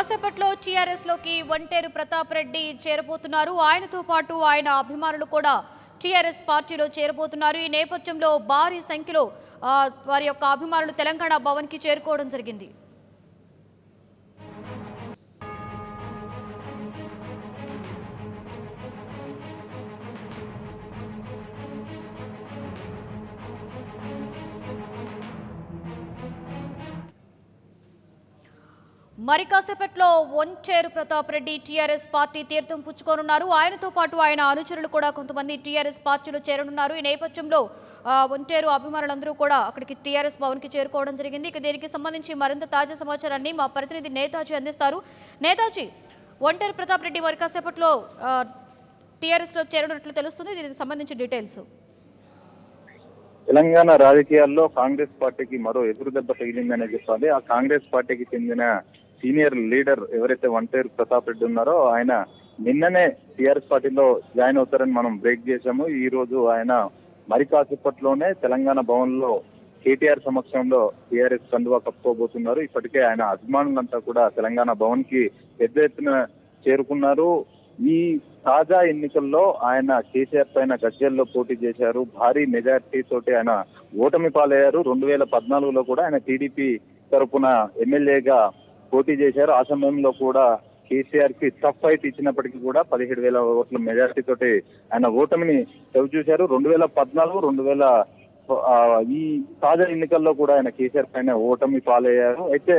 కాసేపట్లో టీఆర్ఎస్ లోకి వంటేరు ప్రతాప్ రెడ్డి చేరబోతున్నారు. ఆయనతో పాటు ఆయన అభిమానులు కూడా టీఆర్ఎస్ పార్టీలో చేరబోతున్నారు. ఈ నేపథ్యంలో భారీ సంఖ్యలో వారి యొక్క అభిమానులు తెలంగాణ భవన్ కి చేరుకోవడం జరిగింది. మరి కాసేపట్లో వంటేరు ప్రతాప్ రెడ్డి టీఆర్ఎస్ పార్టీ తీర్థం పుచ్చుకోనున్నారు. ఆయనతో పాటు ఆయన అనుచరులు కూడా కొంతమంది టీఆర్ఎస్ పార్టీలో చేరనున్నారు. ఈ నేపథ్యంలో వంటేరు అభిమానులందరూ కూడా అక్కడికి టీఆర్ఎస్ భవన్ కి చేరుకోవడం జరిగింది. ఇక దీనికి సంబంధించి మరింత తాజా సమాచారాన్ని మా ప్రతినిధి నేతాజీ అందిస్తారు. నేతాజీ, వంటేరు ప్రతాప్ రెడ్డి మరి కాసేపట్లో టీఆర్ఎస్ లో చేరనున్నట్లు తెలుస్తుంది. దీనికి సంబంధించి డీటెయిల్స్. తెలంగాణ రాజకీయాల్లో కాంగ్రెస్ పార్టీకి మరో ఎదురుదెబ్బ తగిలిందనే చెప్పాలి. ఆ కాంగ్రెస్ పార్టీకి చెందిన సీనియర్ లీడర్ ఎవరైతే వంటేరు ప్రతాప్ రెడ్డి ఉన్నారో ఆయన నిన్ననే టీఆర్ఎస్ పార్టీలో జాయిన్ అవుతారని మనం బ్రేక్ చేశాము. ఈ రోజు ఆయన మరి కాసేపట్లోనే తెలంగాణ భవన్ లో కేటీఆర్ సమక్షంలో టీఆర్ఎస్ కండువా కప్పుకోబోతున్నారు. ఇప్పటికే ఆయన అభిమానులంతా కూడా తెలంగాణ భవన్ కి పెద్ద ఎత్తున చేరుకున్నారు. ఈ తాజా ఎన్నికల్లో ఆయన కేసీఆర్ పైన గజ్జల్లో పోటీ చేశారు. భారీ మెజార్టీ తోటి ఆయన ఓటమి పాలయ్యారు. 2014లో కూడా ఆయన టీడీపీ తరఫున ఎమ్మెల్యేగా పోటీ చేశారు. ఆ సమయంలో కూడా కేసీఆర్ కి టఫ్ ఫైట్ ఇచ్చినప్పటికీ కూడా 17,000 ఓట్ల మెజార్టీ తోటి ఆయన ఓటమిని చవిచూశారు. 2014, ఈ తాజా ఎన్నికల్లో కూడా ఆయన కేసీఆర్ పైన ఓటమి పాలయ్యారు. అయితే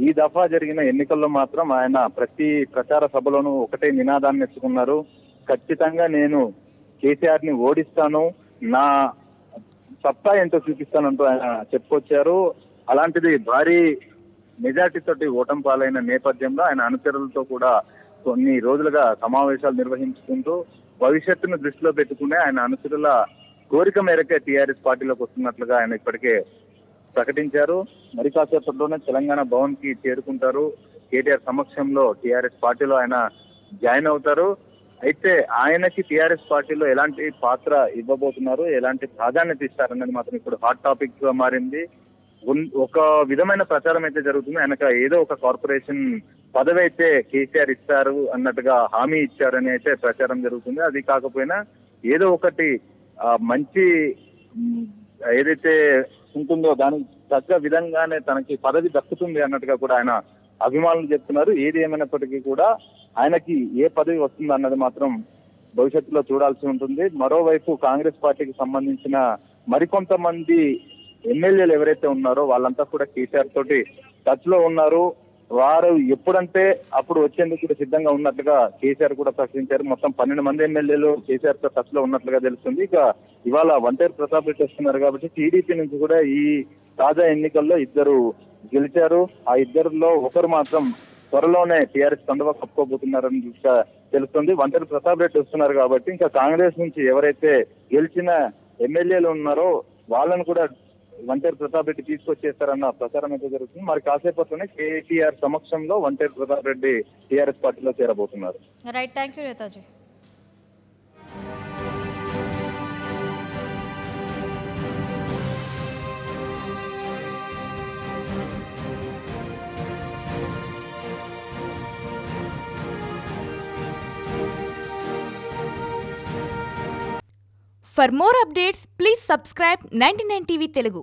ఈ దఫా జరిగిన ఎన్నికల్లో మాత్రం ఆయన ప్రతి ప్రచార సభలోనూ ఒకటే నినాదాన్ని ఎత్తుకున్నారు. ఖచ్చితంగా నేను కేసీఆర్ ని ఓడిస్తాను, నా సత్తా ఏంటో చూపిస్తానంటూ ఆయన చెప్పుకొచ్చారు. అలాంటిది భారీ మెజార్టీ తోటి ఓటమి పాలైన నేపథ్యంలో ఆయన అనుచరులతో కూడా కొన్ని రోజులుగా సమావేశాలు నిర్వహించుకుంటూ భవిష్యత్తును దృష్టిలో పెట్టుకునే ఆయన అనుచరుల కోరిక మేరకే టీఆర్ఎస్ పార్టీలోకి వస్తున్నట్లుగా ఆయన ఇప్పటికే ప్రకటించారు. మరి కాసేపట్లోనే తెలంగాణ భవన్ కి చేరుకుంటారు. కేటీఆర్ సమక్షంలో టీఆర్ఎస్ పార్టీలో ఆయన జాయిన్ అవుతారు. అయితే ఆయనకి టీఆర్ఎస్ పార్టీలో ఎలాంటి పాత్ర ఇవ్వబోతున్నారు, ఎలాంటి ప్రాధాన్యత ఇస్తారన్నది మాత్రం ఇప్పుడు హాట్ టాపిక్ గా మారింది. ఒక విధమైన ప్రచారం అయితే జరుగుతుంది. ఆయనకు ఏదో ఒక కార్పొరేషన్ పదవి అయితే కేసీఆర్ ఇస్తారు అన్నట్టుగా హామీ ఇచ్చారని అయితే ప్రచారం జరుగుతుంది. అది కాకపోయినా ఏదో ఒకటి మంచి ఏదైతే ఉంటుందో దానికి తగ్గ విధంగానే తనకి పదవి దక్కుతుంది అన్నట్టుగా కూడా ఆయన అభిమానులు చెప్తున్నారు. ఏది ఏమైనప్పటికీ కూడా ఆయనకి ఏ పదవి వస్తుంది అన్నది మాత్రం భవిష్యత్తులో చూడాల్సి ఉంటుంది. మరోవైపు కాంగ్రెస్ పార్టీకి సంబంధించిన మరికొంతమంది ఎమ్మెల్యేలు ఎవరైతే ఉన్నారో వాళ్ళంతా కూడా కేసీఆర్ తోటి టచ్ లో ఉన్నారు. వారు ఎప్పుడంటే అప్పుడు వచ్చేందుకు కూడా సిద్ధంగా ఉన్నట్లుగా కేసీఆర్ కూడా ప్రకటించారు. మొత్తం 12 మంది ఎమ్మెల్యేలు కేసీఆర్ తో టచ్ లో ఉన్నట్లుగా తెలుస్తుంది. ఇక ఇవాళ వంటేరు ప్రతాప్ రెడ్డి వస్తున్నారు కాబట్టి టీడీపీ నుంచి కూడా ఈ తాజా ఎన్నికల్లో 2 గెలిచారు. ఆ 2లో ఒకరు మాత్రం త్వరలోనే టీఆర్ఎస్ కండువా కప్పుకోబోతున్నారని తెలుస్తుంది. వంటేరు ప్రతాప్ రెడ్డి వస్తున్నారు కాబట్టి ఇంకా కాంగ్రెస్ నుంచి ఎవరైతే గెలిచిన ఎమ్మెల్యేలు ఉన్నారో వాళ్ళను కూడా వంటేరు ప్రతాప్ రెడ్డి తీసుకొచ్చేస్తారన్న ప్రచారం అయితే జరుగుతుంది. మరి కాసేపట్లోనే కేటీఆర్ సమక్షంలో వంటేరు ప్రతాప్ రెడ్డి టీఆర్ఎస్ పార్టీలో చేరబోతున్నారు. Right, thank you Netaji. For more updates, please subscribe 99 TV Telugu.